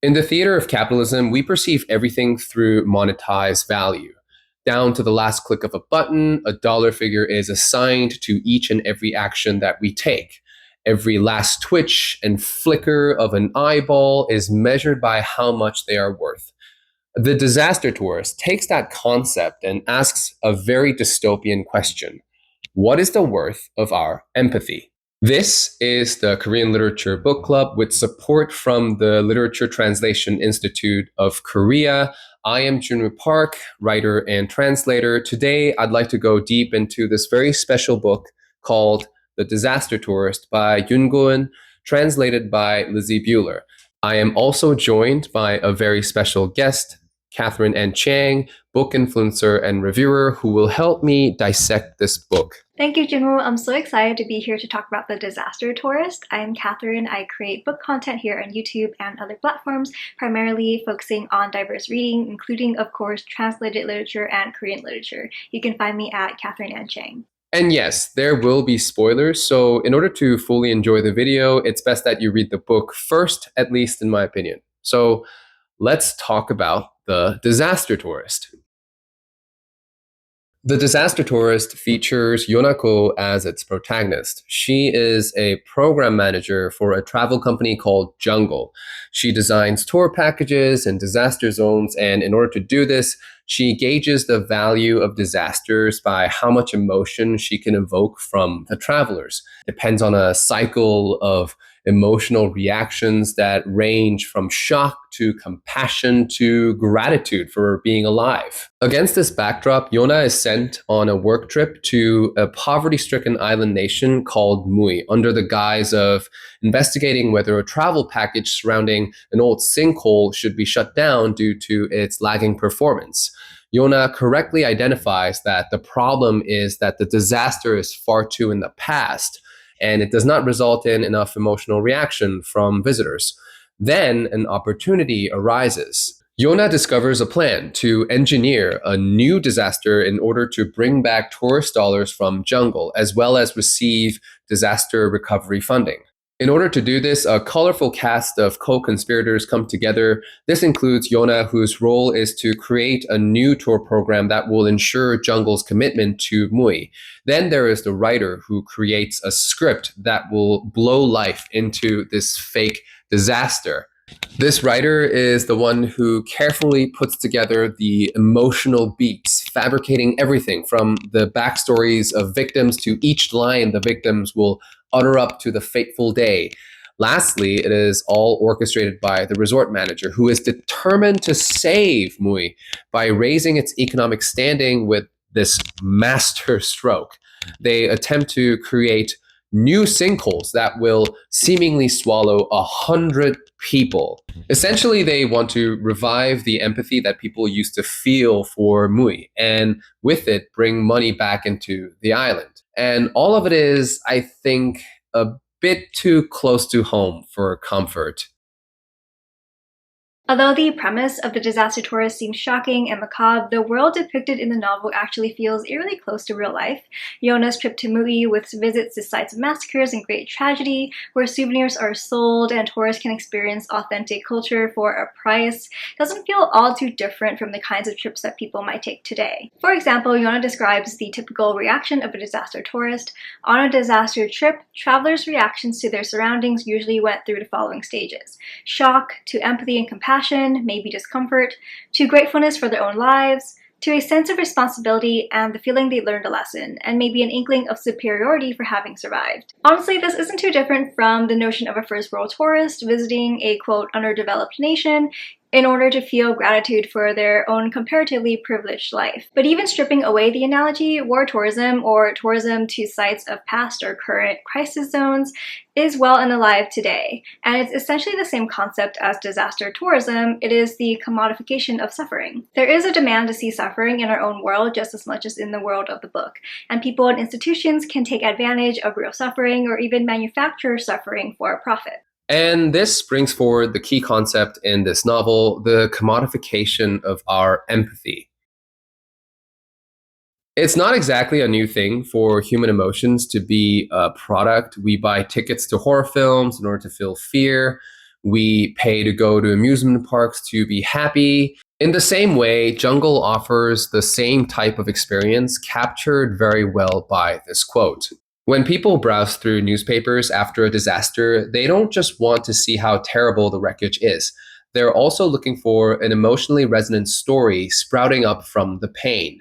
In the theater of capitalism, we perceive everything through monetized value. Down to the last click of a button, a dollar figure is assigned to each and every action that we take. Every last twitch and flicker of an eyeball is measured by how much they are worth. The disaster tourist takes that concept and asks a very dystopian question. What is the worth of our empathy? This is the Korean Literature Book Club with support from the Literature Translation Institute of Korea. I am Junwoo Park, writer and translator. Today, I'd like to go deep into this very special book called The Disaster Tourist by Yun Ko-eun, translated by Lizzie Buehler. I am also joined by a very special guest, Catherine N. Chang, book influencer and reviewer, who will help me dissect this book. Thank you, Junwoo. I'm so excited to be here to talk about The Disaster Tourist. I'm Catherine. I create book content here on YouTube and other platforms, primarily focusing on diverse reading, including, of course, translated literature and Korean literature. You can find me at Catherine N. Chang. And yes, there will be spoilers, so in order to fully enjoy the video, it's best that you read the book first, at least in my opinion. So let's talk about The Disaster Tourist. The Disaster Tourist features Yonako as its protagonist. She is a program manager for a travel company called Jungle. She designs tour packages and disaster zones, and in order to do this, she gauges the value of disasters by how much emotion she can evoke from the travelers. It depends on a cycle of emotional reactions that range from shock to compassion to gratitude for being alive. Against this backdrop, Yona is sent on a work trip to a poverty-stricken island nation called Mui under the guise of investigating whether a travel package surrounding an old sinkhole should be shut down due to its lagging performance. Yona correctly identifies that the problem is that the disaster is far too in the past, and it does not result in enough emotional reaction from visitors. Then an opportunity arises. Yona discovers a plan to engineer a new disaster in order to bring back tourist dollars from Jungle, as well as receive disaster recovery funding. In order to do this, a colorful cast of co-conspirators come together. This includes Yona, whose role is to create a new tour program that will ensure Jungle's commitment to Mui. Then there is the writer who creates a script that will blow life into this fake disaster. This writer is the one who carefully puts together the emotional beats, fabricating everything from the backstories of victims to each line the victims will utter up to the fateful day. Lastly, it is all orchestrated by the resort manager, who is determined to save Mui by raising its economic standing with this master stroke. They attempt to create new sinkholes that will seemingly swallow 100 people. Essentially, they want to revive the empathy that people used to feel for Mui, and with it, bring money back into the island. And all of it is, I think, a bit too close to home for comfort. Although the premise of The Disaster Tourist seems shocking and macabre, the world depicted in the novel actually feels eerily close to real life. Yona's trip to Mui with visits to sites of massacres and great tragedy, where souvenirs are sold and tourists can experience authentic culture for a price, doesn't feel all too different from the kinds of trips that people might take today. For example, Yona describes the typical reaction of a disaster tourist. On a disaster trip, travelers' reactions to their surroundings usually went through the following stages: shock, to empathy and compassion, maybe discomfort, to gratefulness for their own lives, to a sense of responsibility and the feeling they learned a lesson, and maybe an inkling of superiority for having survived. Honestly, this isn't too different from the notion of a first world tourist visiting a, quote, underdeveloped nation in order to feel gratitude for their own comparatively privileged life. But even stripping away the analogy, war tourism, or tourism to sites of past or current crisis zones, is well and alive today. And it's essentially the same concept as disaster tourism. It is the commodification of suffering. There is a demand to see suffering in our own world just as much as in the world of the book. And people and institutions can take advantage of real suffering or even manufacture suffering for a profit. And this brings forward the key concept in this novel, the commodification of our empathy. It's not exactly a new thing for human emotions to be a product. We buy tickets to horror films in order to feel fear. We pay to go to amusement parks to be happy. In the same way, Jungle offers the same type of experience captured very well by this quote. When people browse through newspapers after a disaster, they don't just want to see how terrible the wreckage is. They're also looking for an emotionally resonant story sprouting up from the pain.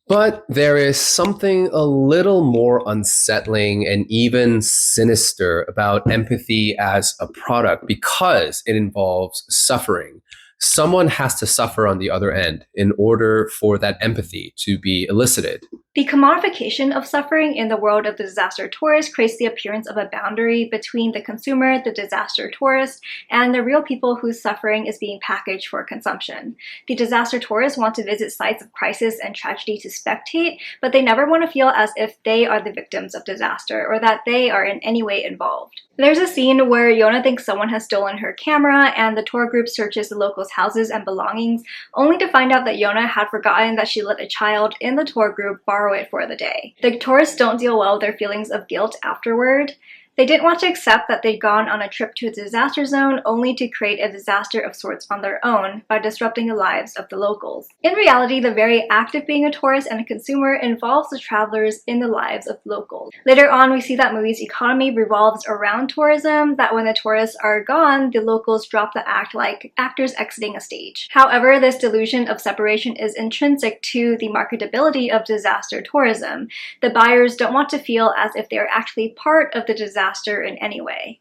But there is something a little more unsettling and even sinister about empathy as a product because it involves suffering. Someone has to suffer on the other end in order for that empathy to be elicited. The commodification of suffering in the world of the disaster tourist creates the appearance of a boundary between the consumer, the disaster tourist, and the real people whose suffering is being packaged for consumption. The disaster tourists want to visit sites of crisis and tragedy to spectate, but they never want to feel as if they are the victims of disaster or that they are in any way involved. There's a scene where Yona thinks someone has stolen her camera, and the tour group searches the locals' houses and belongings, only to find out that Yona had forgotten that she let a child in the tour group borrow it for the day. The tourists don't deal well with their feelings of guilt afterward. They didn't want to accept that they'd gone on a trip to a disaster zone only to create a disaster of sorts on their own by disrupting the lives of the locals. In reality, the very act of being a tourist and a consumer involves the travelers in the lives of locals. Later on, we see that movie's economy revolves around tourism, that when the tourists are gone, the locals drop the act like actors exiting a stage. However, this delusion of separation is intrinsic to the marketability of disaster tourism. The buyers don't want to feel as if they are actually part of the disaster in any way.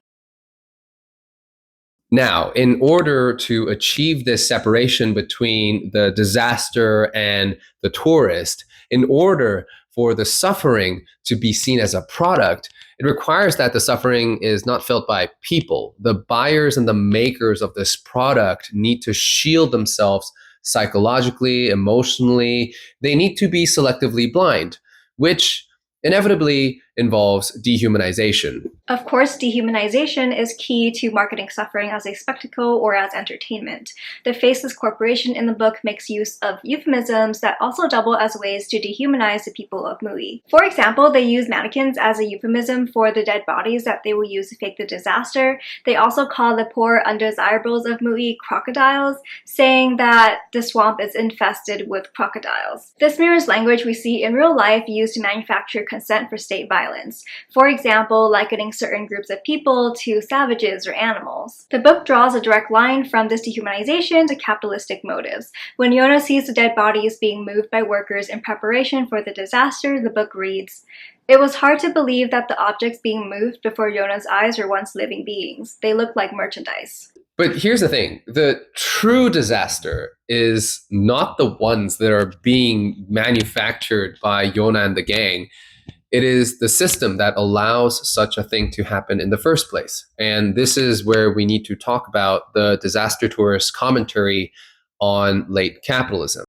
Now, in order to achieve this separation between the disaster and the tourist, in order for the suffering to be seen as a product, it requires that the suffering is not felt by people. The buyers and the makers of this product need to shield themselves psychologically, emotionally. They need to be selectively blind, which inevitably involves dehumanization. Of course, dehumanization is key to marketing suffering as a spectacle or as entertainment. The Faceless Corporation in the book makes use of euphemisms that also double as ways to dehumanize the people of Mui. For example, they use mannequins as a euphemism for the dead bodies that they will use to fake the disaster. They also call the poor undesirables of Mui crocodiles, saying that the swamp is infested with crocodiles. This mirrors language we see in real life used to manufacture consent for state violence. For example, likening certain groups of people to savages or animals. The book draws a direct line from this dehumanization to capitalistic motives. When Yona sees the dead bodies being moved by workers in preparation for the disaster, the book reads, "It was hard to believe that the objects being moved before Yona's eyes were once living beings. They looked like merchandise." But here's the thing, the true disaster is not the ones that are being manufactured by Yona and the gang. It is the system that allows such a thing to happen in the first place. And this is where we need to talk about the disaster tourist commentary on late capitalism.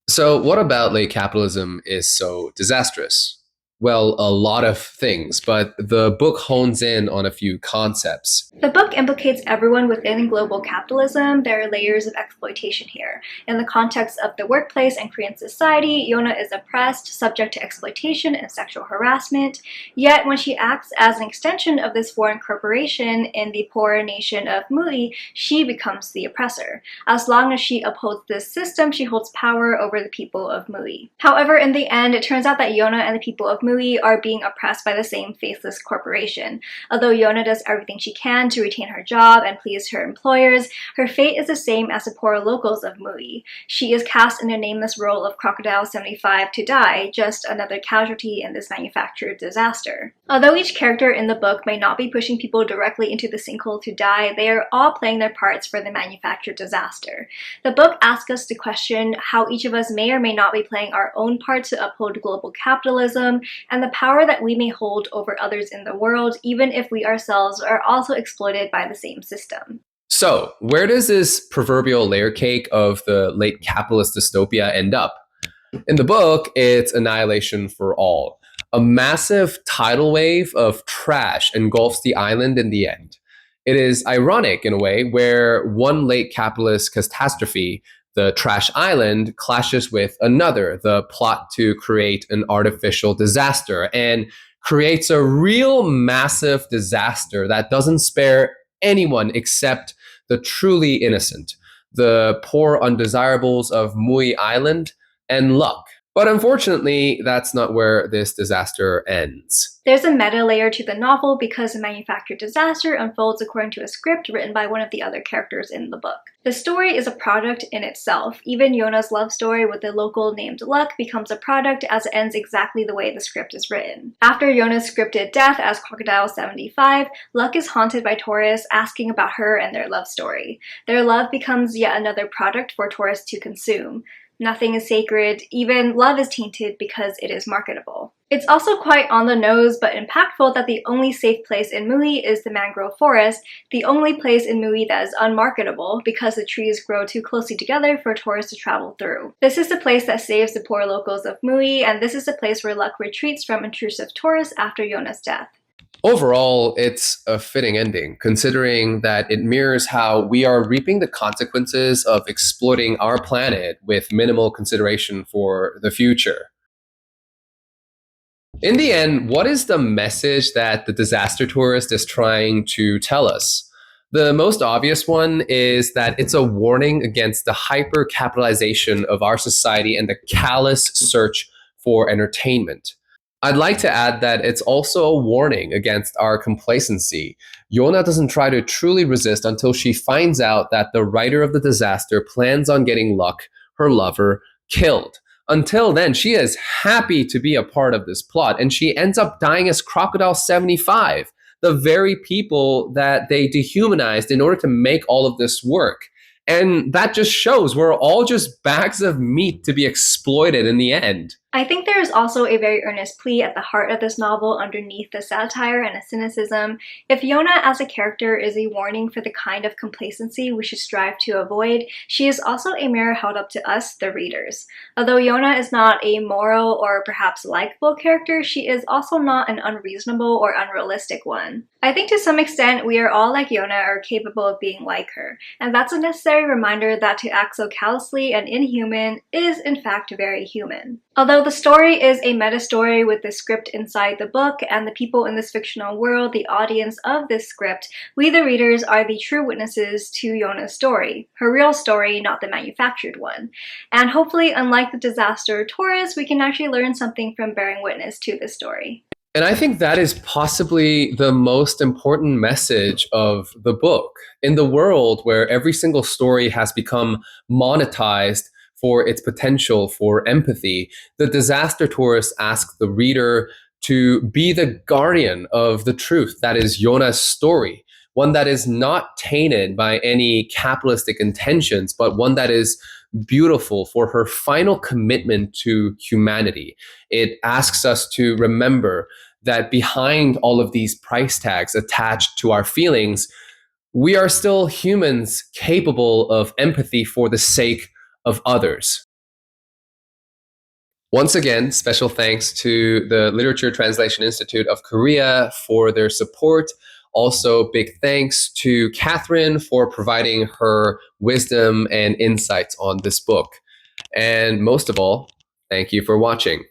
So, what about late capitalism is so disastrous? Well, a lot of things, but the book hones in on a few concepts. The book implicates everyone within global capitalism. There are layers of exploitation here. In the context of the workplace and Korean society, Yona is oppressed, subject to exploitation and sexual harassment. Yet, when she acts as an extension of this foreign corporation in the poor nation of Mui, she becomes the oppressor. As long as she upholds this system, she holds power over the people of Mui. However, in the end, it turns out that Yona and the people of Mui are being oppressed by the same faceless corporation. Although Yona does everything she can to retain her job and please her employers, her fate is the same as the poor locals of Mui. She is cast in a nameless role of Crocodile 75 to die, just another casualty in this manufactured disaster. Although each character in the book may not be pushing people directly into the sinkhole to die, they are all playing their parts for the manufactured disaster. The book asks us to question how each of us may or may not be playing our own part to uphold global capitalism, and the power that we may hold over others in the world, even if we ourselves are also exploited by the same system. So, where does this proverbial layer cake of the late capitalist dystopia end up? In the book, it's annihilation for all. A massive tidal wave of trash engulfs the island in the end. It is ironic in a way where one late capitalist catastrophe, the trash island, clashes with another, the plot to create an artificial disaster, and creates a real massive disaster that doesn't spare anyone except the truly innocent, the poor undesirables of Mui Island, and luck. But unfortunately, that's not where this disaster ends. There's a meta layer to the novel because the manufactured disaster unfolds according to a script written by one of the other characters in the book. The story is a product in itself. Even Yona's love story with the local named Luck becomes a product as it ends exactly the way the script is written. After Yona's scripted death as Crocodile 75, Luck is haunted by tourists asking about her and their love story. Their love becomes yet another product for tourists to consume. Nothing is sacred, even love is tainted because it is marketable. It's also quite on the nose but impactful that the only safe place in Mui is the mangrove forest, the only place in Mui that is unmarketable because the trees grow too closely together for tourists to travel through. This is the place that saves the poor locals of Mui, and this is the place where Luck retreats from intrusive tourists after Yona's death. Overall, it's a fitting ending, considering that it mirrors how we are reaping the consequences of exploiting our planet with minimal consideration for the future. In the end, what is the message that the disaster tourist is trying to tell us? The most obvious one is that it's a warning against the hyper capitalization of our society and the callous search for entertainment. I'd like to add that it's also a warning against our complacency. Yona doesn't try to truly resist until she finds out that the writer of the disaster plans on getting Luck, her lover, killed. Until then, she is happy to be a part of this plot, and she ends up dying as Crocodile 75, the very people that they dehumanized in order to make all of this work. And that just shows we're all just bags of meat to be exploited in the end. I think there is also a very earnest plea at the heart of this novel underneath the satire and the cynicism. If Yona as a character is a warning for the kind of complacency we should strive to avoid, she is also a mirror held up to us, the readers. Although Yona is not a moral or perhaps likable character, she is also not an unreasonable or unrealistic one. I think to some extent we are all like Yona or capable of being like her, and that's a necessary reminder that to act so callously and inhuman is in fact very human. Although the story is a meta-story with the script inside the book and the people in this fictional world, the audience of this script, we the readers are the true witnesses to Yona's story, her real story, not the manufactured one. And hopefully, unlike the disaster tourist, we can actually learn something from bearing witness to this story. And I think that is possibly the most important message of the book. In the world where every single story has become monetized for its potential for empathy, the disaster tourist asks the reader to be the guardian of the truth that is Yona's story, one that is not tainted by any capitalistic intentions, but one that is beautiful for her final commitment to humanity. It asks us to remember that behind all of these price tags attached to our feelings, we are still humans capable of empathy for the sake of others. Once again, special thanks to the Literature Translation Institute of Korea for their support. Also, big thanks to Catherine for providing her wisdom and insights on this book. And most of all, thank you for watching.